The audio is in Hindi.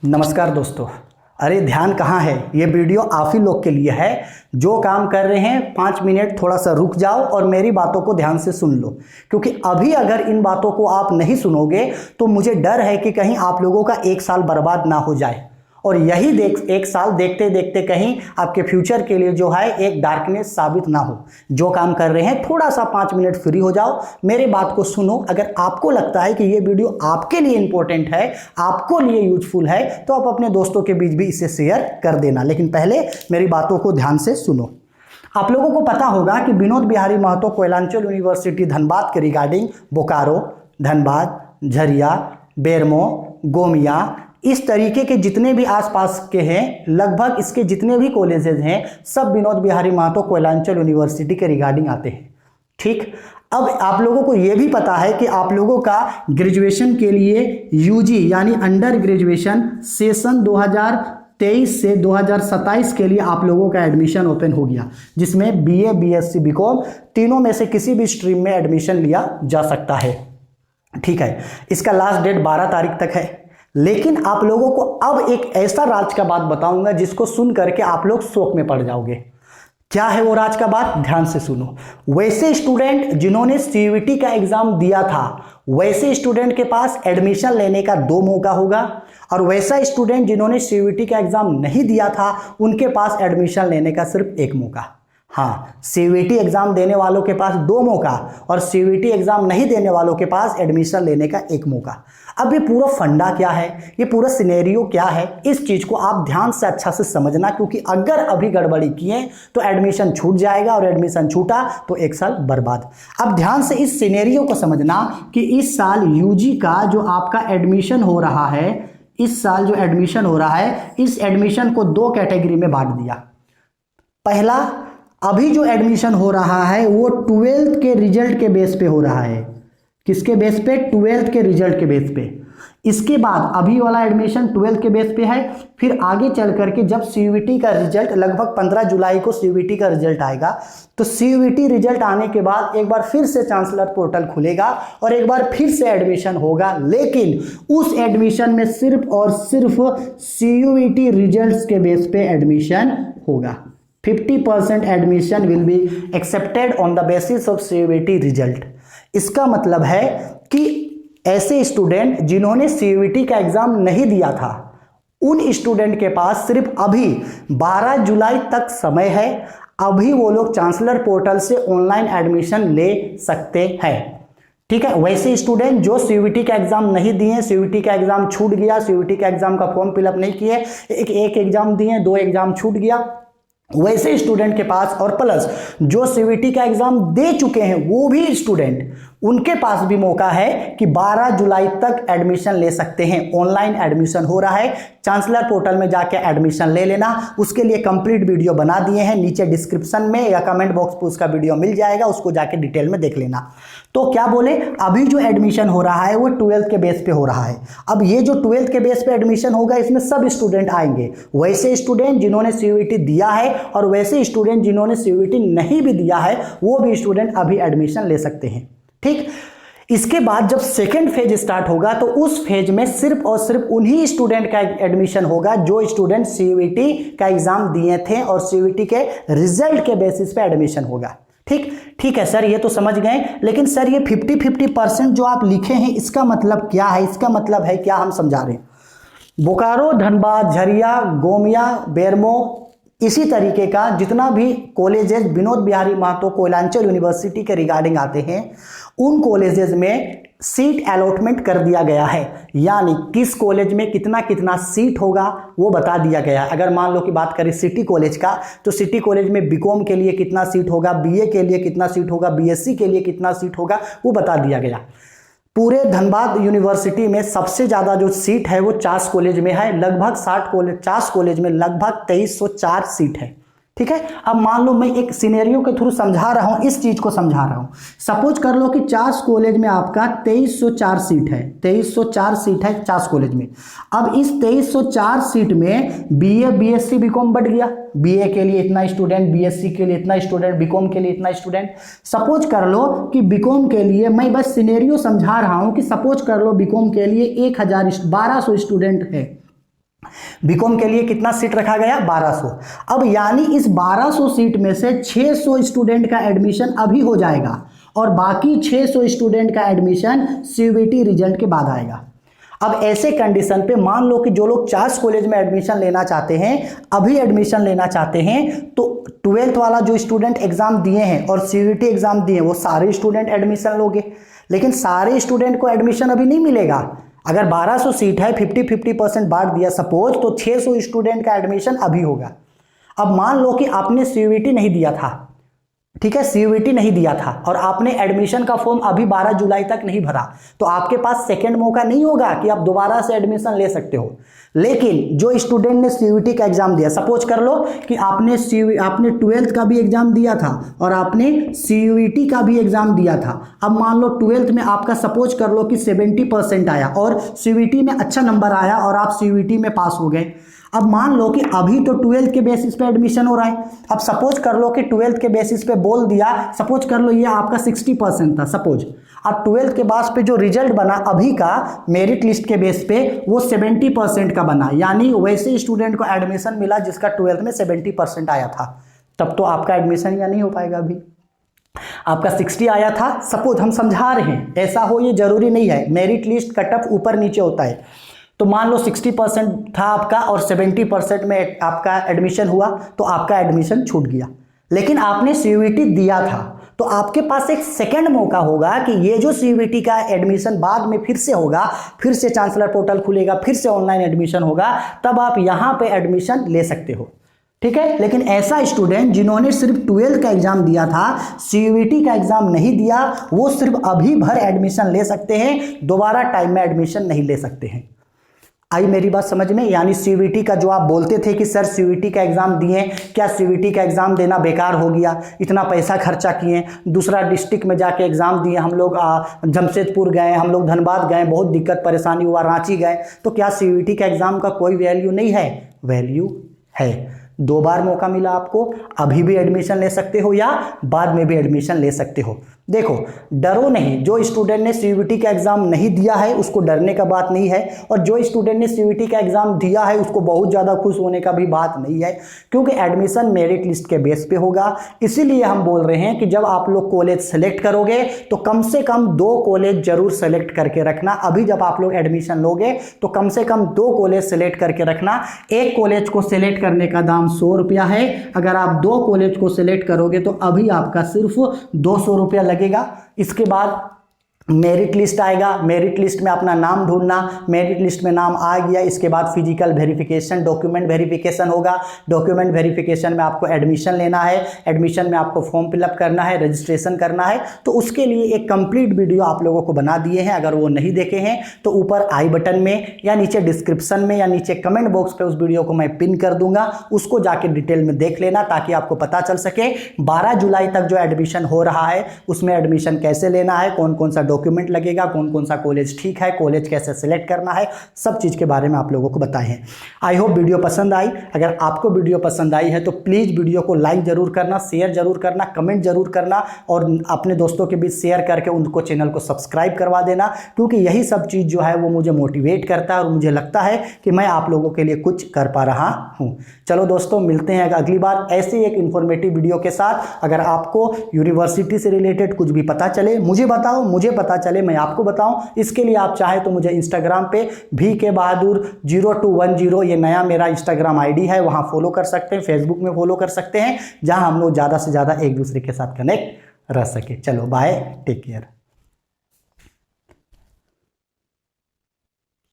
नमस्कार दोस्तों। अरे ध्यान कहाँ है, ये वीडियो आप ही लोग के लिए है। जो काम कर रहे हैं 5 मिनट थोड़ा सा रुक जाओ और मेरी बातों को ध्यान से सुन लो, क्योंकि अभी अगर इन बातों को आप नहीं सुनोगे तो मुझे डर है कि कहीं आप लोगों का 1 साल बर्बाद ना हो जाए और यही 1 साल देखते देखते कहीं आपके फ्यूचर के लिए जो है एक डार्कनेस साबित ना हो। जो काम कर रहे हैं थोड़ा सा 5 मिनट फ्री हो जाओ, मेरी बात को सुनो। अगर आपको लगता है कि ये वीडियो आपके लिए इंपॉर्टेंट है, आपको लिए यूजफुल है, तो आप अपने दोस्तों के बीच भी इसे शेयर कर देना। लेकिन पहले मेरी बातों को ध्यान से सुनो। आप लोगों को पता होगा कि विनोद बिहारी महतो कोयलांचल यूनिवर्सिटी धनबाद के रिगार्डिंग बोकारो, धनबाद, झरिया, बेरमो, गोमिया, इस तरीके के जितने भी आसपास के हैं, लगभग इसके जितने भी कॉलेजेस हैं, सब विनोद बिहारी महतो कोयलांचल यूनिवर्सिटी के रिगार्डिंग आते हैं। ठीक, अब आप लोगों को यह भी पता है कि आप लोगों का ग्रेजुएशन के लिए यूजी यानी अंडर ग्रेजुएशन सेशन 2023 से 2027 के लिए आप लोगों का एडमिशन ओपन हो गया, जिसमें बीए, बीएससी, बीकॉम तीनों में से किसी भी स्ट्रीम में एडमिशन लिया जा सकता है। ठीक है, इसका लास्ट डेट 12 तारीख तक है। लेकिन आप लोगों को अब एक ऐसा राज का बात बताऊंगा जिसको सुन करके आप लोग शोक में पड़ जाओगे। क्या है वो राज का बात, ध्यान से सुनो। वैसे स्टूडेंट जिन्होंने सीयूईटी का एग्जाम दिया था, वैसे स्टूडेंट के पास एडमिशन लेने का 2 मौका होगा, और वैसा स्टूडेंट जिन्होंने सीयूईटी का एग्जाम नहीं दिया था, उनके पास एडमिशन लेने का सिर्फ 1 मौका। हाँ, सीयूईटी एग्जाम देने वालों के पास 2 मौका और सीयूईटी एग्जाम नहीं देने वालों के पास एडमिशन लेने का 1 मौका। अब ये पूरा फंडा क्या है, ये पूरा सिनेरियो क्या है, इस चीज को आप ध्यान से अच्छा से समझना, क्योंकि अगर अभी गड़बड़ी किए तो एडमिशन छूट जाएगा और एडमिशन छूटा तो 1 साल बर्बाद। अब ध्यान से इस सिनेरियो को समझना कि इस साल यूजी का जो आपका एडमिशन हो रहा है, इस साल जो एडमिशन हो रहा है, इस एडमिशन को 2 कैटेगरी में बांट दिया। पहला, अभी जो एडमिशन हो रहा है वो 12th के रिजल्ट के बेस पे हो रहा है। किसके बेस पे? 12th के रिजल्ट के बेस पे। इसके बाद अभी वाला एडमिशन 12th के बेस पे है। फिर आगे चल करके जब सीयूईटी का रिजल्ट, लगभग 15 जुलाई को सीयूईटी का रिजल्ट आएगा, तो सीयूईटी रिजल्ट आने के बाद एक बार फिर से चांसलर पोर्टल खुलेगा और एक बार फिर से एडमिशन होगा। लेकिन उस एडमिशन में सिर्फ और सिर्फ सीयूईटी रिजल्ट्स के बेस पे एडमिशन होगा। 50% admission will be accepted on the basis of CUET result. इसका मतलब है कि ऐसे स्टूडेंट जिन्होंने सीयूईटी का एग्जाम नहीं दिया था, उन स्टूडेंट के पास सिर्फ अभी 12 जुलाई तक समय है। अभी वो लोग चांसलर पोर्टल से ऑनलाइन एडमिशन ले सकते हैं। ठीक है, वैसे स्टूडेंट जो सीयूईटी का एग्जाम नहीं दिए, सीयूईटी का एग्जाम छूट गया, सीयूईटी का एग्जाम का फॉर्म फिलअप नहीं किए, एक एग्जाम दिए, 2 एग्जाम छूट गया, वैसे स्टूडेंट के पास, और प्लस जो सीयूईटी का एग्जाम दे चुके हैं वो भी स्टूडेंट, उनके पास भी मौका है कि 12 जुलाई तक एडमिशन ले सकते हैं। ऑनलाइन एडमिशन हो रहा है, चांसलर पोर्टल में जाके एडमिशन ले लेना। उसके लिए कंप्लीट वीडियो बना दिए हैं, नीचे डिस्क्रिप्शन में या कमेंट बॉक्स पे उसका वीडियो मिल जाएगा, उसको जाके डिटेल में देख लेना। तो क्या बोले, अभी जो एडमिशन हो रहा है वो 12th के बेस पे हो रहा है। अब ये जो 12th के बेस पे एडमिशन होगा, इसमें सब स्टूडेंट आएंगे, वैसे स्टूडेंट जिन्होंने सीयूईटी दिया है और वैसे स्टूडेंट जिन्होंने सीयूईटी नहीं भी दिया है, वो भी स्टूडेंट अभी एडमिशन ले सकते हैं। ठीक, इसके बाद जब सेकेंड फेज स्टार्ट होगा तो उस फेज में सिर्फ और सिर्फ उन्हीं स्टूडेंट का एडमिशन होगा जो स्टूडेंट सीयूईटी का एग्जाम दिए थे और सीयूईटी के रिजल्ट के बेसिस पे एडमिशन होगा। ठीक है सर, ये तो समझ गए, लेकिन सर ये 50-50% जो आप लिखे हैं, इसका मतलब क्या है? इसका मतलब है क्या, हम समझा रहे हैं। बोकारो, धनबाद, झरिया, गोमिया, बेरमो, इसी तरीके का जितना भी कॉलेजेस विनोद बिहारी महतो कोयलांचल यूनिवर्सिटी के रिगार्डिंग आते हैं, उन कॉलेजेस में सीट अलॉटमेंट कर दिया गया है। यानी किस कॉलेज में कितना कितना सीट होगा वो बता दिया गया है। अगर मान लो कि बात करें सिटी कॉलेज का, तो सिटी कॉलेज में बीकॉम के लिए कितना सीट होगा, बीए के लिए कितना सीट होगा, बीएससी के लिए कितना सीट होगा, वो बता दिया गया। पूरे धनबाद यूनिवर्सिटी में सबसे ज़्यादा जो सीट है वो चास कॉलेज में है, लगभग 50 कॉलेज में लगभग 2304 सीट है। ठीक है, अब मान लो मैं एक सिनेरियो के थ्रू समझा रहा हूं, इस चीज को समझा रहा हूं। सपोज कर लो कि चास कॉलेज में आपका 2304 सीट है, 2304 सीट है चास कॉलेज में। अब इस 2304 सीट में बीए, बीएससी, बीकॉम बढ़ गया। बीए के लिए इतना स्टूडेंट, बीएससी के लिए इतना स्टूडेंट, बीकॉम के लिए इतना स्टूडेंट। सपोज कर लो कि बीकॉम के लिए, मैं बस सिनेरियो समझा रहा हूं कि सपोज कर लो बीकॉम के लिए 1200 स्टूडेंट है। बीकॉम के लिए कितना सीट रखा गया? 1200। अब यानी इस 1200 सीट में से 600 स्टूडेंट का एडमिशन अभी हो जाएगा और बाकी 600 स्टूडेंट का एडमिशन सीयूईटी रिजल्ट के बाद आएगा। अब ऐसे कंडीशन पे मान लो कि जो लोग चार्ल्स कॉलेज में एडमिशन लेना चाहते हैं, अभी एडमिशन लेना चाहते हैं, तो 12th वाला जो स्टूडेंट एग्जाम दिए हैं और सीयूईटी एग्जाम दिए, वो सारे स्टूडेंट एडमिशन लोगे। लेकिन सारे स्टूडेंट को एडमिशन अभी नहीं मिलेगा। अगर 1200 सीट है, 50-50% बांट दिया सपोज, तो 600 स्टूडेंट का एडमिशन अभी होगा। अब मान लो कि आपने सीयूईटी नहीं दिया था, ठीक है, सीयूईटी नहीं दिया था और आपने एडमिशन का फॉर्म अभी 12 जुलाई तक नहीं भरा, तो आपके पास सेकंड मौका नहीं होगा कि आप दोबारा से एडमिशन ले सकते हो। लेकिन जो स्टूडेंट ने सीयूईटी का एग्जाम दिया, सपोज कर लो कि आपने 12th का भी एग्जाम दिया था और आपने सीयूईटी का भी एग्जाम दिया था। अब मान लो 12th में आपका सपोज कर लो कि 70% आया और सीयूईटी में अच्छा नंबर आया और आप सीयूईटी में पास हो गए। अब मान लो कि अभी तो 12th के बेसिस पे एडमिशन हो रहा है। अब सपोज कर लो कि 12th के बेसिस पे बोल दिया, सपोज कर लो ये आपका 60% था सपोज। अब 12th के बाद पे जो रिजल्ट बना अभी का मेरिट लिस्ट के बेस पे, वो 70% का बना, यानी वैसे स्टूडेंट को एडमिशन मिला जिसका 12th में 70% आया था। तब तो आपका एडमिशन या नहीं हो पाएगा। अभी आपका 60 आया था सपोज, हम समझा रहे हैं, ऐसा हो ये जरूरी नहीं है, मेरिट लिस्ट कट ऑफ ऊपर नीचे होता है। तो मान लो 60% था आपका और 70% में आपका एडमिशन हुआ, तो आपका एडमिशन छूट गया। लेकिन आपने सीयूईटी दिया था, तो आपके पास एक सेकंड मौका होगा कि ये जो सीयूईटी का एडमिशन बाद में फिर से होगा, फिर से चांसलर पोर्टल खुलेगा, फिर से ऑनलाइन एडमिशन होगा, तब आप यहाँ पे एडमिशन ले सकते हो, ठीक है। लेकिन ऐसा स्टूडेंट जिन्होंने सिर्फ 12th का एग्जाम दिया था, सीयूईटी का एग्जाम नहीं दिया, वो सिर्फ अभी भर एडमिशन ले सकते हैं, दोबारा टाइम में एडमिशन नहीं ले सकते हैं। आई मेरी बात समझ में? यानी सीयूईटी का जो आप बोलते थे कि सर सीयूईटी का एग्जाम दिए, क्या सीयूईटी का एग्जाम देना बेकार हो गया, इतना पैसा खर्चा किए, दूसरा डिस्ट्रिक्ट में जाके एग्जाम दिए, हम लोग जमशेदपुर गए, हम लोग धनबाद गए, बहुत दिक्कत परेशानी हुआ, रांची गए, तो क्या सीयूईटी का एग्जाम का कोई वैल्यू नहीं है? वैल्यू है। 2 बार मौका मिला आपको, अभी भी एडमिशन ले सकते हो या बाद में भी एडमिशन ले सकते हो। देखो, डरो नहीं। जो स्टूडेंट ने सीयूईटी का एग्जाम नहीं दिया है उसको डरने का बात नहीं है, और जो स्टूडेंट ने सीयूईटी का एग्जाम दिया है उसको बहुत ज़्यादा खुश होने का भी बात नहीं है, क्योंकि एडमिशन मेरिट लिस्ट के बेस पे होगा। इसीलिए हम बोल रहे हैं कि जब आप लोग कॉलेज सेलेक्ट करोगे तो कम से कम 2 कॉलेज जरूर सेलेक्ट करके रखना। अभी जब आप लोग एडमिशन लोगे तो कम से कम 2 कॉलेज सेलेक्ट करके रखना। एक कॉलेज को सेलेक्ट करने का दाम 100 रुपया है। अगर आप 2 कॉलेज को सेलेक्ट करोगे तो अभी आपका सिर्फ 200 रुपया लगेगा। इसके बाद मेरिट लिस्ट आएगा, मेरिट लिस्ट में अपना नाम ढूंढना, मेरिट लिस्ट में नाम आ गया, इसके बाद फिजिकल वेरिफिकेशन, डॉक्यूमेंट वेरिफिकेशन होगा। डॉक्यूमेंट वेरिफिकेशन में आपको एडमिशन लेना है, एडमिशन में आपको फॉर्म फिलअप करना है, रजिस्ट्रेशन करना है। तो उसके लिए एक कंप्लीट वीडियो आप लोगों को बना दिए हैं। अगर वो नहीं देखे हैं तो ऊपर आई बटन में या नीचे डिस्क्रिप्शन में या नीचे कमेंट बॉक्स पे उस वीडियो को मैं पिन कर दूंगा, उसको जाके डिटेल में देख लेना, ताकि आपको पता चल सके 12 जुलाई तक जो एडमिशन हो रहा है उसमें एडमिशन कैसे लेना है, कौन कौन सा डॉक्यूमेंट लगेगा, कौन कौन सा कॉलेज ठीक है, कॉलेज कैसे सिलेक्ट करना है, सब चीज़ के बारे में आप लोगों को बताए हैं। आई होप वीडियो पसंद आई। अगर आपको वीडियो पसंद आई है तो प्लीज़ वीडियो को लाइक जरूर करना, शेयर जरूर करना, कमेंट जरूर करना और अपने दोस्तों के बीच शेयर करके उनको चैनल को सब्सक्राइब करवा देना, क्योंकि यही सब चीज़ जो है वो मुझे मोटिवेट करता है और मुझे लगता है कि मैं आप लोगों के लिए कुछ कर पा रहा हूँ। चलो दोस्तों, मिलते हैं अगली बार ऐसे एक इन्फॉर्मेटिव वीडियो के साथ। अगर आपको यूनिवर्सिटी से रिलेटेड कुछ भी पता चले मुझे बताओ, मुझे पता चले मैं आपको बताऊं। इसके लिए आप चाहे तो मुझे इंस्टाग्राम पे VK Bahadur 0210 ये नया मेरा इंस्टाग्राम आईडी है, वहां फॉलो कर सकते हैं, फेसबुक में फॉलो कर सकते हैं, जहां हम लोग ज़्यादा से ज़्यादा एक दूसरे के साथ कनेक्ट रह सके। चलो बाय, टेक केयर।